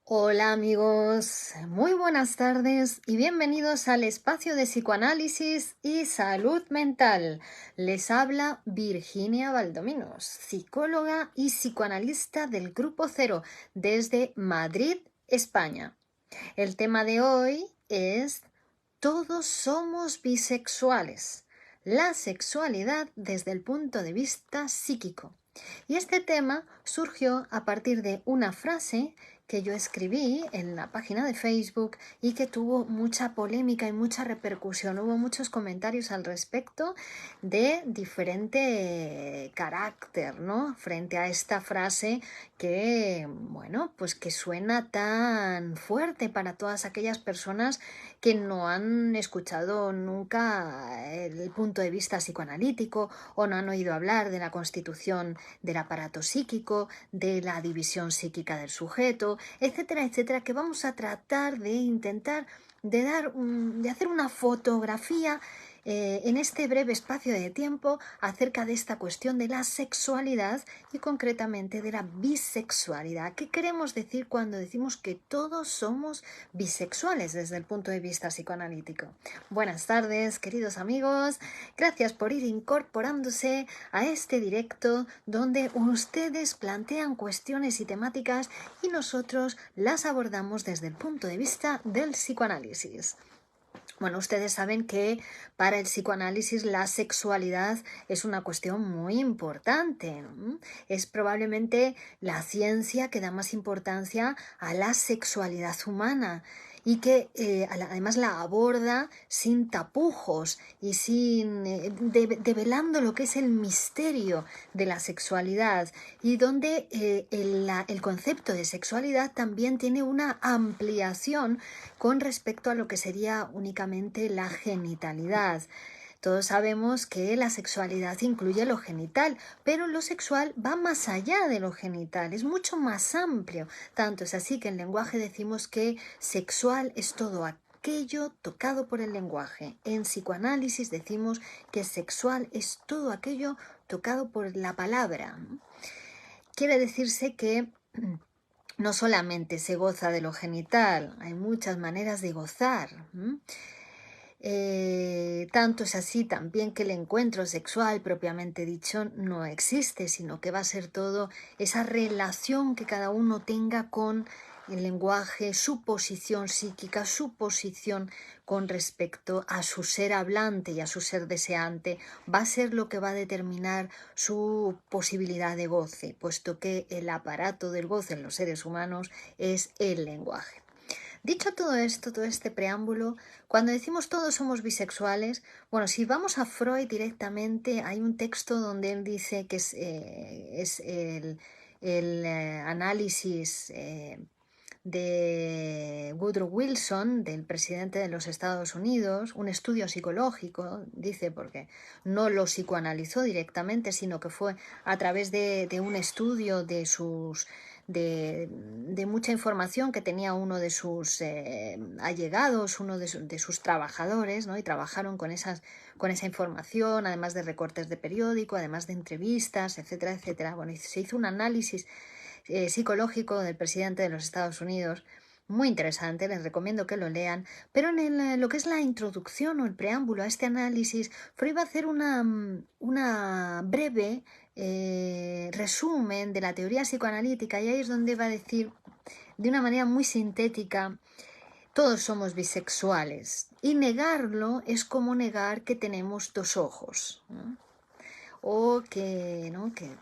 Hola amigos, muy buenas tardes y bienvenidos al espacio de psicoanálisis y salud mental. Les habla Virginia Valdominos, psicóloga y psicoanalista del Grupo Cero desde Madrid, España. El tema de hoy es todos somos bisexuales, la sexualidad desde el punto de vista psíquico. Y este tema surgió a partir de una frase que yo escribí en la página de Facebook y que tuvo mucha polémica y mucha repercusión. Hubo muchos comentarios al respecto de diferente carácter, ¿no? Frente a esta frase que, bueno, pues que suena tan fuerte para todas aquellas personas que no han escuchado nunca el punto de vista psicoanalítico o no han oído hablar de la constitución del aparato psíquico, de la división psíquica del sujeto, etcétera, etcétera, que vamos a tratar de intentar de hacer una fotografía en este breve espacio de tiempo acerca de esta cuestión de la sexualidad y concretamente de la bisexualidad. ¿Qué queremos decir cuando decimos que todos somos bisexuales desde el punto de vista psicoanalítico? Buenas tardes, queridos amigos. Gracias por ir incorporándose a este directo donde ustedes plantean cuestiones y temáticas y nosotros las abordamos desde el punto de vista del psicoanálisis. Bueno, ustedes saben que para el psicoanálisis la sexualidad es una cuestión muy importante, ¿no? Es probablemente la ciencia que da más importancia a la sexualidad humana y que además la aborda sin tapujos y sin develando lo que es el misterio de la sexualidad y donde el concepto de sexualidad también tiene una ampliación con respecto a lo que sería únicamente la genitalidad. Todos sabemos que la sexualidad incluye lo genital, pero lo sexual va más allá de lo genital, es mucho más amplio. Tanto es así que en lenguaje decimos que sexual es todo aquello tocado por el lenguaje. En psicoanálisis decimos que sexual es todo aquello tocado por la palabra. Quiere decirse que no solamente se goza de lo genital, hay muchas maneras de gozar. Tanto es así también que el encuentro sexual propiamente dicho no existe, sino que va a ser todo esa relación que cada uno tenga con el lenguaje, su posición psíquica, su posición con respecto a su ser hablante y a su ser deseante, va a ser lo que va a determinar su posibilidad de goce, puesto que el aparato del goce en los seres humanos es el lenguaje. Dicho todo esto, todo este preámbulo, cuando decimos todos somos bisexuales, bueno, si vamos a Freud directamente, hay un texto donde él dice que es el análisis de Woodrow Wilson, del presidente de los Estados Unidos, un estudio psicológico, dice, porque no lo psicoanalizó directamente, sino que fue a través de un estudio de sus de mucha información que tenía uno de sus allegados, uno de sus trabajadores, ¿no? Y trabajaron con esa información, además de recortes de periódico, además de entrevistas, etcétera, etcétera. Bueno, y se hizo un análisis psicológico del presidente de los Estados Unidos, muy interesante, les recomiendo que lo lean, pero en lo que es la introducción o el preámbulo a este análisis, Freud va a hacer una breve resumen de la teoría psicoanalítica y ahí es donde va a decir de una manera muy sintética: todos somos bisexuales y negarlo es como negar que tenemos dos ojos, ¿no? O que, ¿no? que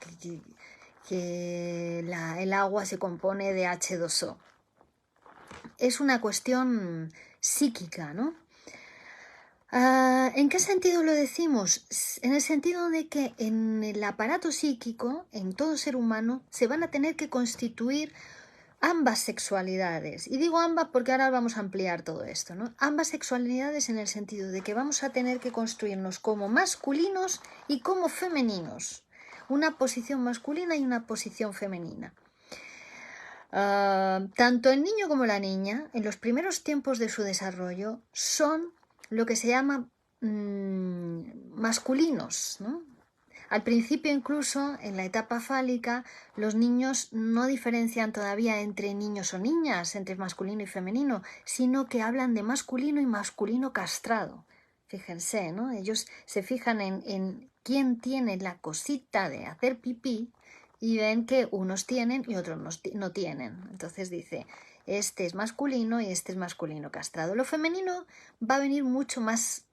el agua se compone de H2O. Es una cuestión psíquica, ¿no? ¿En qué sentido lo decimos? En el sentido de que en el aparato psíquico, en todo ser humano, se van a tener que constituir ambas sexualidades. Y digo ambas porque ahora vamos a ampliar todo esto, ¿no? Ambas sexualidades en el sentido de que vamos a tener que construirnos como masculinos y como femeninos. Una posición masculina y una posición femenina. Tanto el niño como la niña, en los primeros tiempos de su desarrollo, son lo que se llama masculinos, ¿no? Al principio, incluso en la etapa fálica, los niños no diferencian todavía entre niños o niñas, entre masculino y femenino, sino que hablan de masculino y masculino castrado. Fíjense, ¿no? Ellos se fijan en quién tiene la cosita de hacer pipí y ven que unos tienen y otros no tienen. Entonces dice, este es masculino y este es masculino castrado. Lo femenino va a venir mucho más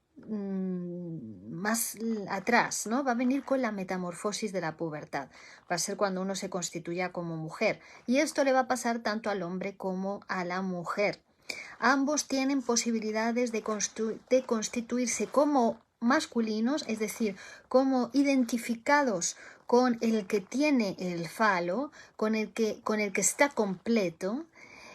atrás, ¿no? Va a venir con la metamorfosis de la pubertad. Va a ser cuando uno se constituya como mujer. Y esto le va a pasar tanto al hombre como a la mujer. Ambos tienen posibilidades de constituirse como masculinos, es decir, como identificados con el que tiene el falo, con el que está completo,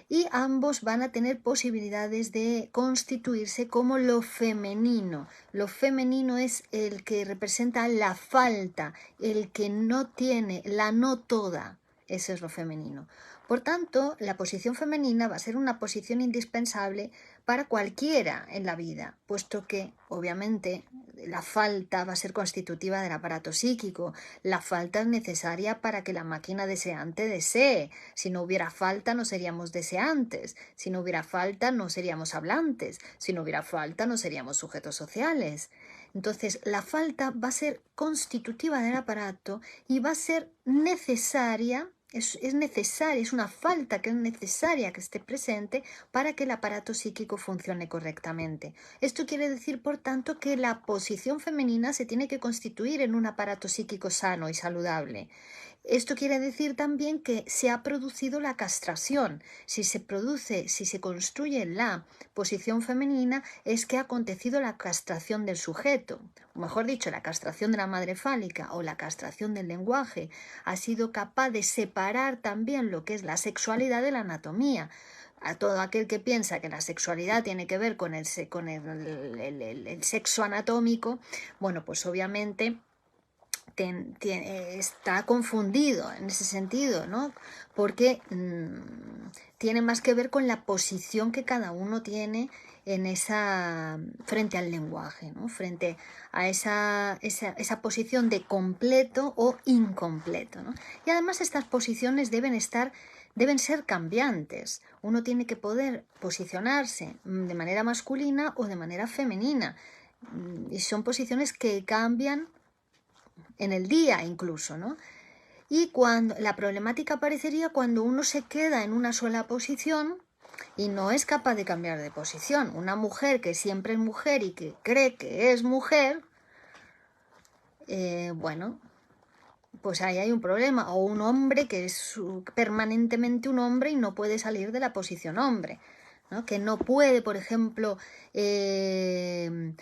y ambos van a tener posibilidades de constituirse como lo femenino. Lo femenino es el que representa la falta, el que no tiene, la no toda. Eso es lo femenino. Por tanto, la posición femenina va a ser una posición indispensable para cualquiera en la vida, puesto que, obviamente, la falta va a ser constitutiva del aparato psíquico. La falta es necesaria para que la máquina deseante desee. Si no hubiera falta, no seríamos deseantes. Si no hubiera falta, no seríamos hablantes. Si no hubiera falta, no seríamos sujetos sociales. Entonces, la falta va a ser constitutiva del aparato y va a ser necesaria. Es necesaria, es una falta que es necesaria que esté presente para que el aparato psíquico funcione correctamente. Esto quiere decir, por tanto, que la posición femenina se tiene que constituir en un aparato psíquico sano y saludable. Esto quiere decir también que se ha producido la castración. Si se construye la posición femenina, es que ha acontecido la castración del sujeto. O mejor dicho, la castración de la madre fálica o la castración del lenguaje ha sido capaz de separar también lo que es la sexualidad de la anatomía. A todo aquel que piensa que la sexualidad tiene que ver con el sexo anatómico, bueno, pues obviamente está confundido en ese sentido, ¿no? Porque tiene más que ver con la posición que cada uno tiene en frente al lenguaje, ¿no? Frente a esa posición de completo o incompleto, ¿no? Y además estas posiciones deben ser cambiantes. Uno tiene que poder posicionarse de manera masculina o de manera femenina. Y son posiciones que cambian en el día incluso, ¿no? Y la problemática aparecería cuando uno se queda en una sola posición y no es capaz de cambiar de posición. Una mujer que siempre es mujer y que cree que es mujer, bueno, pues ahí hay un problema. O un hombre que es permanentemente un hombre y no puede salir de la posición hombre, ¿no? Que no puede, por ejemplo,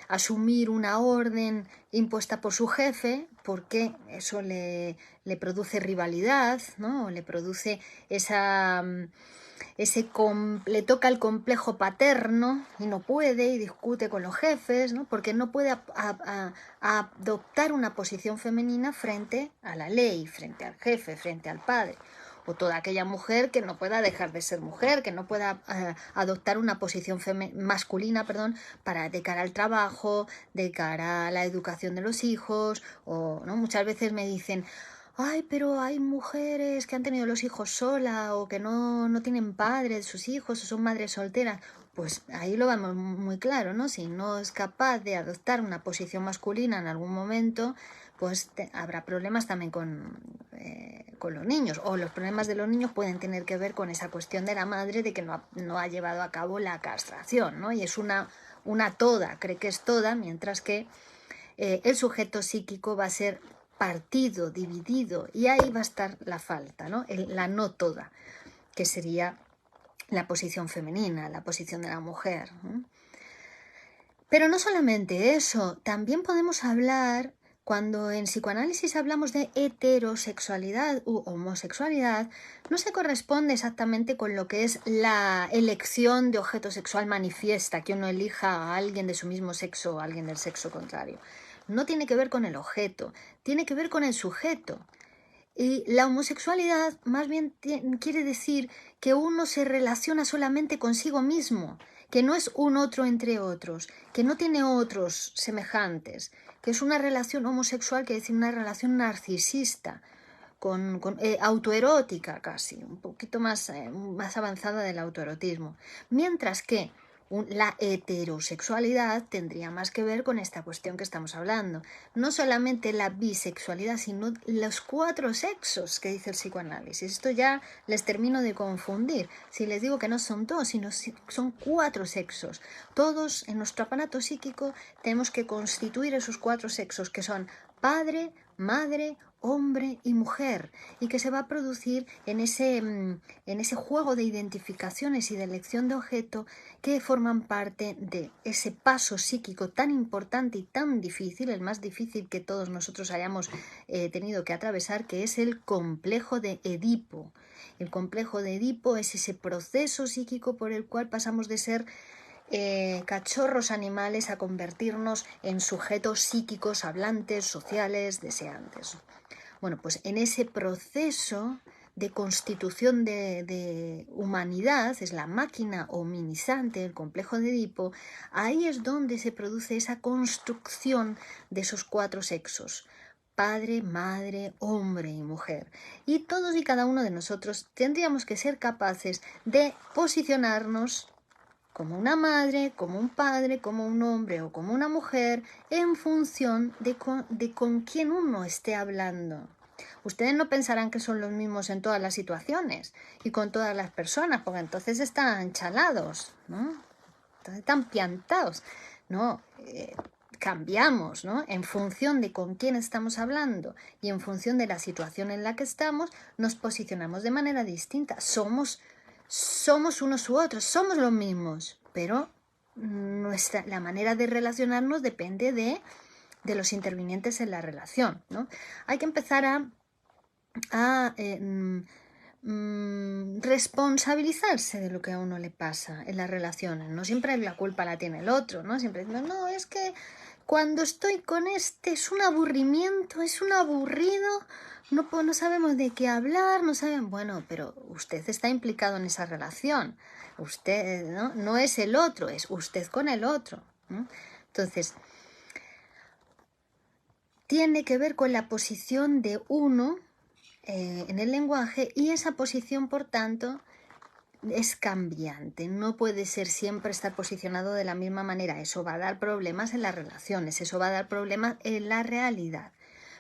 asumir una orden impuesta por su jefe porque eso le produce rivalidad, ¿no? Le produce le toca el complejo paterno y no puede y discute con los jefes, ¿no? Porque no puede adoptar una posición femenina frente a la ley, frente al jefe, frente al padre. O toda aquella mujer que no pueda dejar de ser mujer, que no pueda adoptar una posición masculina, de cara al trabajo, de cara a la educación de los hijos, o ¿no? Muchas veces me dicen, ay, pero hay mujeres que han tenido los hijos sola o que no tienen padres de sus hijos o son madres solteras. Pues ahí lo vemos muy claro, ¿no? Si no es capaz de adoptar una posición masculina en algún momento, pues habrá problemas también con los niños. O los problemas de los niños pueden tener que ver con esa cuestión de la madre de que no ha llevado a cabo la castración, ¿no? Y es una toda, cree que es toda, mientras que el sujeto psíquico va a ser partido, dividido, y ahí va a estar la falta, ¿no? La no toda, que sería la posición femenina, la posición de la mujer, ¿no? Pero no solamente eso, también podemos hablar, cuando en psicoanálisis hablamos de heterosexualidad u homosexualidad, no se corresponde exactamente con lo que es la elección de objeto sexual manifiesta, que uno elija a alguien de su mismo sexo o a alguien del sexo contrario. No tiene que ver con el objeto, tiene que ver con el sujeto. Y la homosexualidad más bien quiere decir que uno se relaciona solamente consigo mismo, que no es un otro entre otros, que no tiene otros semejantes, que es una relación homosexual, que es decir, una relación narcisista, autoerótica casi, un poquito más avanzada del autoerotismo. Mientras que la heterosexualidad tendría más que ver con esta cuestión que estamos hablando. No solamente la bisexualidad, sino los 4 sexos que dice el psicoanálisis. Esto ya les termino de confundir. Si les digo que no son 2, sino son 4 sexos. Todos en nuestro aparato psíquico tenemos que constituir esos 4 sexos, que son padre, madre, hombre y mujer, y que se va a producir en ese juego de identificaciones y de elección de objeto que forman parte de ese paso psíquico tan importante y tan difícil, el más difícil que todos nosotros hayamos tenido que atravesar, que es el complejo de Edipo. El complejo de Edipo es ese proceso psíquico por el cual pasamos de ser cachorros animales a convertirnos en sujetos psíquicos, hablantes, sociales, deseantes. Bueno, pues en ese proceso de constitución de humanidad, es la máquina hominizante, el complejo de Edipo, ahí es donde se produce esa construcción de esos 4 sexos: padre, madre, hombre y mujer. Y todos y cada uno de nosotros tendríamos que ser capaces de posicionarnos como una madre, como un padre, como un hombre o como una mujer, en función de con quién uno esté hablando. Ustedes no pensarán que son los mismos en todas las situaciones y con todas las personas, porque entonces están chalados, ¿no? Entonces están piantados, ¿no? Cambiamos, ¿no? En función de con quién estamos hablando y en función de la situación en la que estamos, nos posicionamos de manera distinta. Somos unos u otros, somos los mismos, pero la manera de relacionarnos depende de los intervinientes en la relación, ¿no? Hay que empezar a responsabilizarse de lo que a uno le pasa en las relaciones. No siempre la culpa la tiene el otro, ¿no? Siempre no, es que cuando estoy con este es un aburrimiento, es un aburrido, no sabemos de qué hablar, no saben. Bueno, pero usted está implicado en esa relación. Usted, no es el otro, es usted con el otro, ¿no? Entonces, tiene que ver con la posición de uno en el lenguaje, y esa posición, por tanto, es cambiante, no puede ser siempre estar posicionado de la misma manera. Eso va a dar problemas en las relaciones, eso va a dar problemas en la realidad.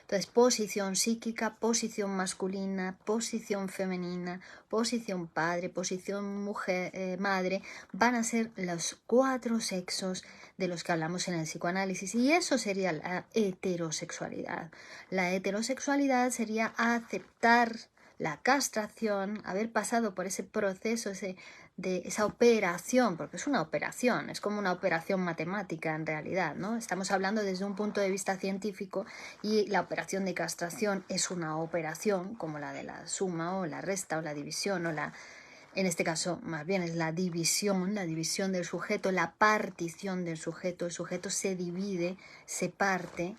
Entonces, posición psíquica, posición masculina, posición femenina, posición padre, posición mujer, madre, van a ser los 4 sexos de los que hablamos en el psicoanálisis, y eso sería la heterosexualidad. La heterosexualidad sería aceptar la castración, haber pasado por ese proceso, de esa operación, porque es una operación, es como una operación matemática en realidad, ¿no? Estamos hablando desde un punto de vista científico, y la operación de castración es una operación como la de la suma o la resta o la división en este caso más bien es la división del sujeto, la partición del sujeto. El sujeto se divide, se parte,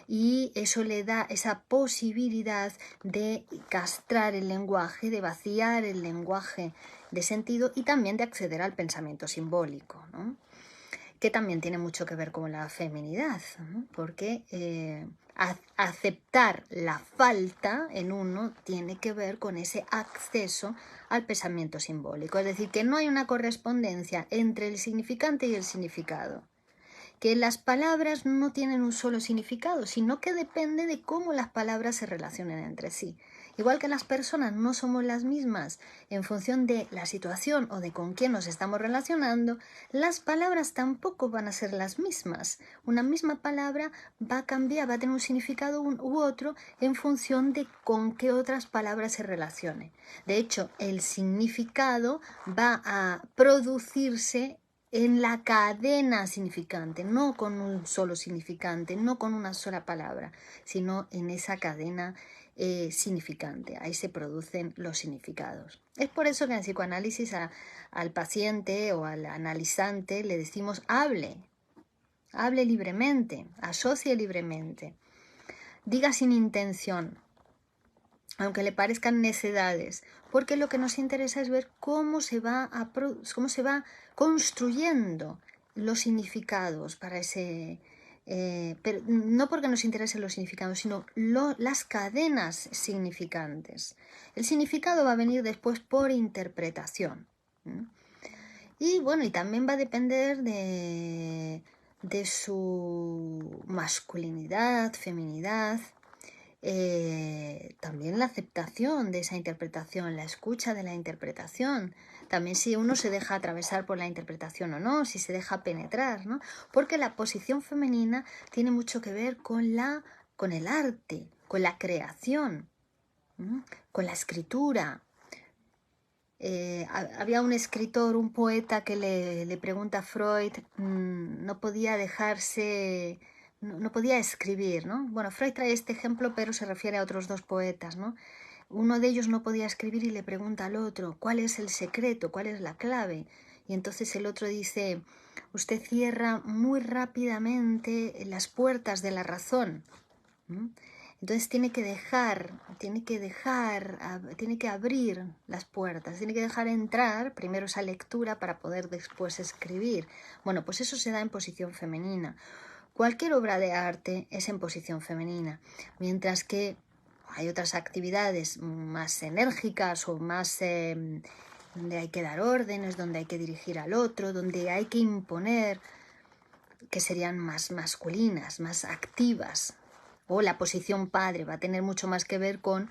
y eso le da esa posibilidad de castrar el lenguaje, de vaciar el lenguaje de sentido y también de acceder al pensamiento simbólico, ¿no? Que también tiene mucho que ver con la feminidad, ¿no? Porque aceptar la falta en uno tiene que ver con ese acceso al pensamiento simbólico, es decir, que no hay una correspondencia entre el significante y el significado, que las palabras no tienen un solo significado, sino que depende de cómo las palabras se relacionen entre sí. Igual que las personas no somos las mismas en función de la situación o de con quién nos estamos relacionando, las palabras tampoco van a ser las mismas. Una misma palabra va a cambiar, va a tener un significado u otro en función de con qué otras palabras se relacione. De hecho, el significado va a producirse en la cadena significante, no con un solo significante, no con una sola palabra, sino en esa cadena significante. Ahí se producen los significados. Es por eso que en el psicoanálisis al paciente o al analizante le decimos hable libremente, asocie libremente, diga sin intención. aunque le parezcan necedades, porque lo que nos interesa es ver cómo se va construyendo los significados para ese... pero no porque nos interesen los significados, sino las cadenas significantes. El significado va a venir después por interpretación. Y bueno, y también va a depender de su masculinidad, feminidad, también la aceptación de esa interpretación, la escucha de la interpretación, también si uno se deja atravesar por la interpretación o no, si se deja penetrar, ¿no? Porque la posición femenina tiene mucho que ver con el arte, con la creación, ¿no? Con la escritura. Había un escritor, un poeta que le pregunta a Freud, no podía dejarse, no podía escribir, ¿no? Bueno, Freud trae este ejemplo, pero se refiere a otros dos poetas, ¿no? Uno de ellos no podía escribir y le pregunta al otro, ¿cuál es el secreto? ¿Cuál es la clave? Y entonces el otro dice, usted cierra muy rápidamente las puertas de la razón. Entonces tiene que abrir las puertas, tiene que dejar entrar primero esa lectura para poder después escribir. Bueno, pues eso se da en posición femenina. Cualquier obra de arte es en posición femenina, mientras que hay otras actividades más enérgicas o más donde hay que dar órdenes, donde hay que dirigir al otro, donde hay que imponer, que serían más masculinas, más activas. O la posición padre va a tener mucho más que ver con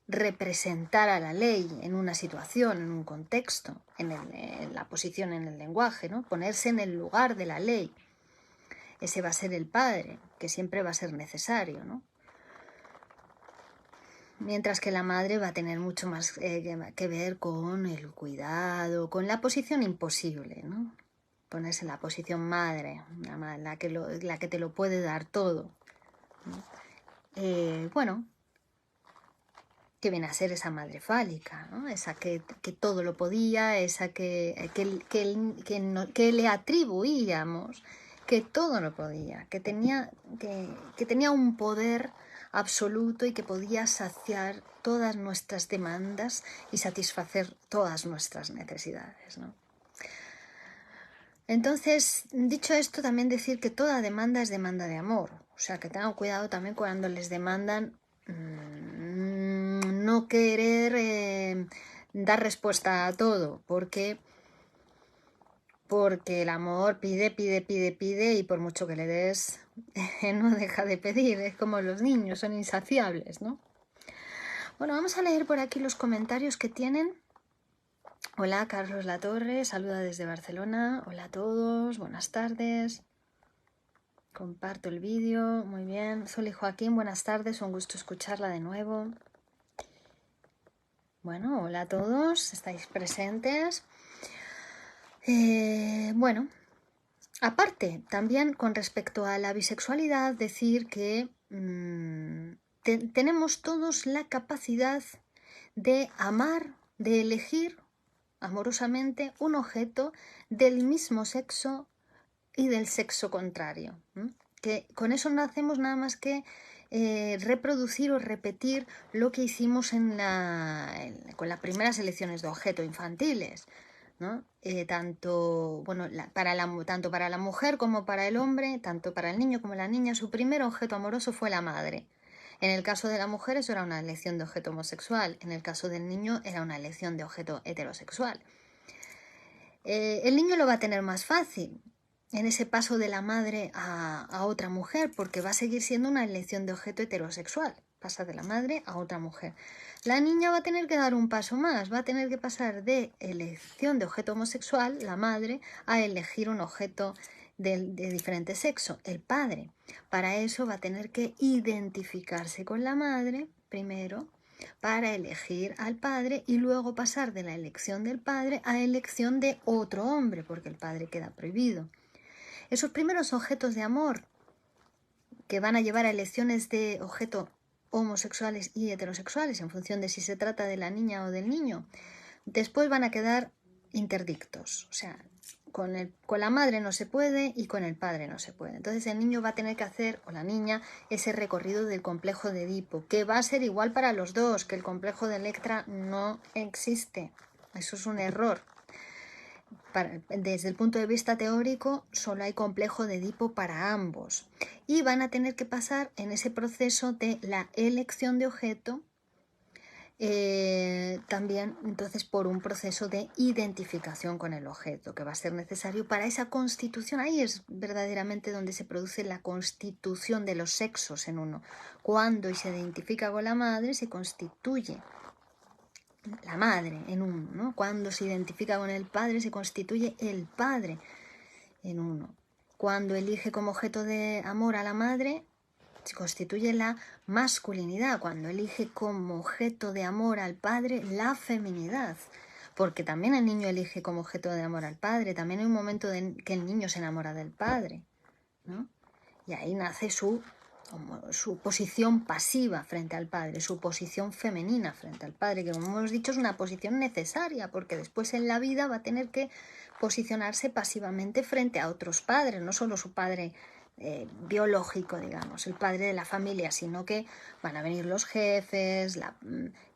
representar a la ley en una situación, en un contexto, en la posición en el lenguaje, ¿no? Ponerse en el lugar de la ley. Ese va a ser el padre, que siempre va a ser necesario, ¿no? Mientras que la madre va a tener mucho más que ver con el cuidado, con la posición imposible, ¿no? Ponerse en la posición madre, la que te lo puede dar todo, ¿no? Bueno, que viene a ser esa madre fálica, ¿no? Esa que todo lo podía, esa que le atribuíamos que todo lo podía, que tenía un poder absoluto y que podía saciar todas nuestras demandas y satisfacer todas nuestras necesidades, ¿no? Entonces, dicho esto, también decir que toda demanda es demanda de amor. O sea, que tengan cuidado también cuando les demandan no querer dar respuesta a todo, porque el amor pide y por mucho que le des, no deja de pedir. Es como los niños, son insaciables, ¿no? Bueno, vamos a leer por aquí los comentarios que tienen. Hola, Carlos Latorre, saluda desde Barcelona. Hola a todos, buenas tardes. Comparto el vídeo, muy bien. Sol y Joaquín, buenas tardes, un gusto escucharla de nuevo. Bueno, hola a todos, estáis presentes. Bueno, aparte, también con respecto a la bisexualidad, decir que tenemos todos la capacidad de amar, de elegir amorosamente un objeto del mismo sexo y del sexo contrario, que con eso no hacemos nada más que reproducir o repetir lo que hicimos con las primeras elecciones de objeto infantiles, ¿no? Tanto para la mujer como para el hombre, tanto para el niño como la niña, su primer objeto amoroso fue la madre. En el caso de la mujer eso era una elección de objeto homosexual, en el caso del niño era una elección de objeto heterosexual. El niño lo va a tener más fácil en ese paso de la madre a otra mujer, porque va a seguir siendo una elección de objeto heterosexual, pasa de la madre a otra mujer. La niña va a tener que dar un paso más, va a tener que pasar de elección de objeto homosexual, la madre, a elegir un objeto de diferente sexo, el padre. Para eso va a tener que identificarse con la madre primero, para elegir al padre y luego pasar de la elección del padre a elección de otro hombre, porque el padre queda prohibido. Esos primeros objetos de amor que van a llevar a elecciones de objeto homosexuales y heterosexuales en función de si se trata de la niña o del niño, después van a quedar interdictos, o sea, con la madre no se puede y con el padre no se puede. Entonces el niño va a tener que hacer, o la niña, ese recorrido del complejo de Edipo, que va a ser igual para los dos, que el complejo de Electra no existe. Eso es un error. Desde el punto de vista teórico, solo hay complejo de Edipo para ambos. Y van a tener que pasar en ese proceso de la elección de objeto, también entonces por un proceso de identificación con el objeto que va a ser necesario para esa constitución. Ahí es verdaderamente donde se produce la constitución de los sexos en uno. Cuando se identifica con la madre, se constituye la madre en uno, ¿no? Cuando se identifica con el padre, se constituye el padre en uno. Cuando elige como objeto de amor a la madre, se constituye la masculinidad. Cuando elige como objeto de amor al padre, la feminidad. Porque también el niño elige como objeto de amor al padre. También hay un momento en que el niño se enamora del padre, ¿no? Y ahí nace su posición pasiva frente al padre, su posición femenina frente al padre, que como hemos dicho es una posición necesaria, porque después en la vida va a tener que posicionarse pasivamente frente a otros padres, no solo su padre biológico, digamos, el padre de la familia, sino que van a venir los jefes,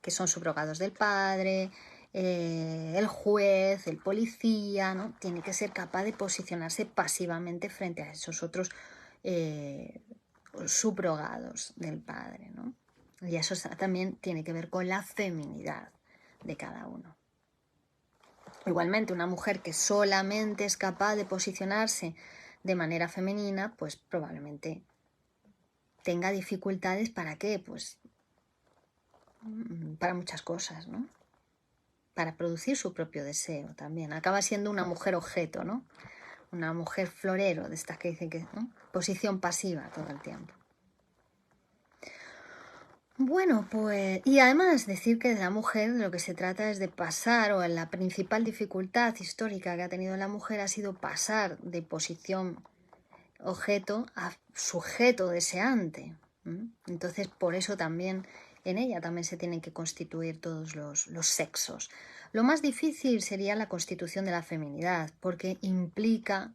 que son subrogados del padre, el juez, el policía, ¿no? Tiene que ser capaz de posicionarse pasivamente frente a esos otros subrogados del padre, ¿no? Y eso también tiene que ver con la feminidad de cada uno. Igualmente, una mujer que solamente es capaz de posicionarse de manera femenina, pues probablemente tenga dificultades. ¿Para qué? Pues para muchas cosas, ¿no? Para producir su propio deseo también. Acaba siendo una mujer objeto, ¿no? Una mujer florero, de estas que dicen que, ¿no? Posición pasiva todo el tiempo. Bueno, pues, y además decir que de la mujer de lo que se trata es de pasar, o la principal dificultad histórica que ha tenido la mujer ha sido pasar de posición objeto a sujeto deseante. Entonces, por eso también en ella también se tienen que constituir todos los sexos. Lo más difícil sería la constitución de la feminidad, porque implica...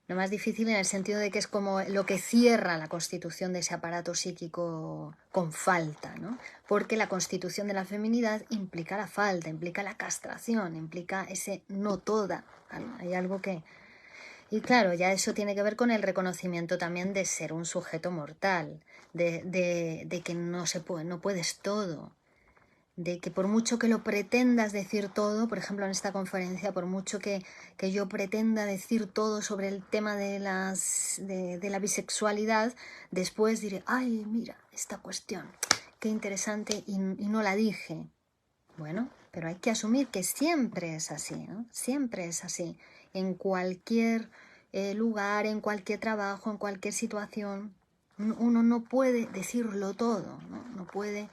Lo más difícil en el sentido de que es como lo que cierra la constitución de ese aparato psíquico con falta, ¿no? Porque la constitución de la feminidad implica la falta, implica la castración, implica ese no toda. Hay algo que... Y claro, ya eso tiene que ver con el reconocimiento también de ser un sujeto mortal, de que no puedes todo, de que por mucho que lo pretendas decir todo, por ejemplo en esta conferencia, por mucho que yo pretenda decir todo sobre el tema de la bisexualidad, después diré, ay, mira, esta cuestión, qué interesante, y no la dije. Bueno, pero hay que asumir que siempre es así, ¿no? Siempre es así, en cualquier lugar, en cualquier trabajo, en cualquier situación. Uno no puede decirlo todo, ¿no? No puede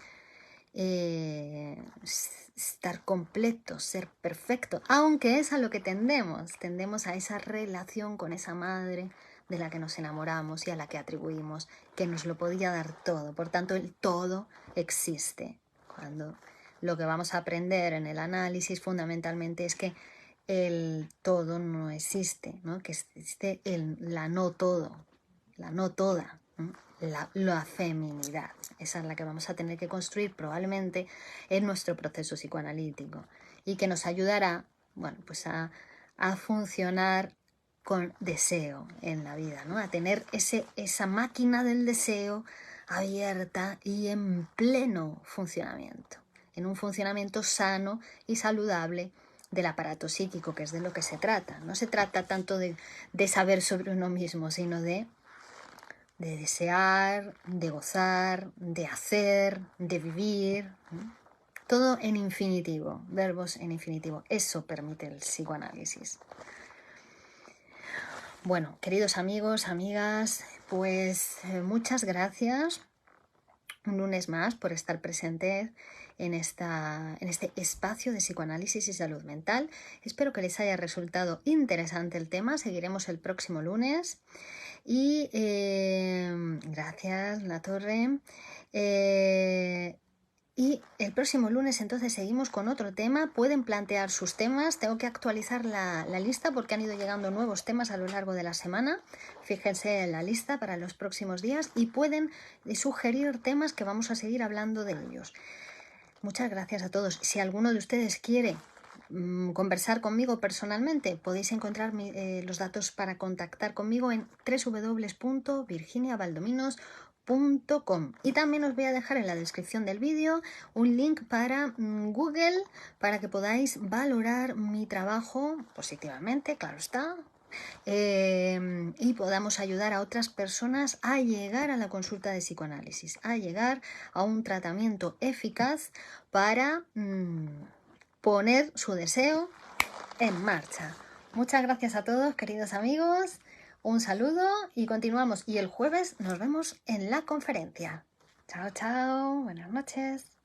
estar completo, ser perfecto, aunque es a lo que tendemos a esa relación con esa madre de la que nos enamoramos y a la que atribuimos que nos lo podía dar todo. Por tanto, el todo existe. Cuando lo que vamos a aprender en el análisis fundamentalmente es que el todo no existe, ¿no? Que existe la no todo, la no toda, ¿no? La feminidad. Esa es la que vamos a tener que construir probablemente en nuestro proceso psicoanalítico y que nos ayudará, bueno, pues a funcionar con deseo en la vida, ¿no? A tener esa máquina del deseo abierta y en pleno funcionamiento, en un funcionamiento sano y saludable del aparato psíquico, que es de lo que se trata. No se trata tanto de saber sobre uno mismo, sino de desear, de gozar, de hacer, de vivir, ¿no? Todo en infinitivo, verbos en infinitivo. Eso permite el psicoanálisis. Bueno, queridos amigos, amigas, pues muchas gracias un lunes más por estar presentes en este espacio de psicoanálisis y salud mental. Espero que les haya resultado interesante el tema. Seguiremos el próximo lunes. Y gracias, La Torre. Y el próximo lunes entonces seguimos con otro tema. Pueden plantear sus temas. Tengo que actualizar la lista porque han ido llegando nuevos temas a lo largo de la semana. Fíjense en la lista para los próximos días y pueden sugerir temas que vamos a seguir hablando de ellos. Muchas gracias a todos. Si alguno de ustedes quiere conversar conmigo personalmente, podéis encontrar los datos para contactar conmigo en www.virginiabaldominos.com. Y también os voy a dejar en la descripción del vídeo un link para Google para que podáis valorar mi trabajo positivamente, claro está, y podamos ayudar a otras personas a llegar a la consulta de psicoanálisis, a llegar a un tratamiento eficaz para poner su deseo en marcha. Muchas gracias a todos, queridos amigos. Un saludo y continuamos. Y el jueves nos vemos en la conferencia. Chao, chao. Buenas noches.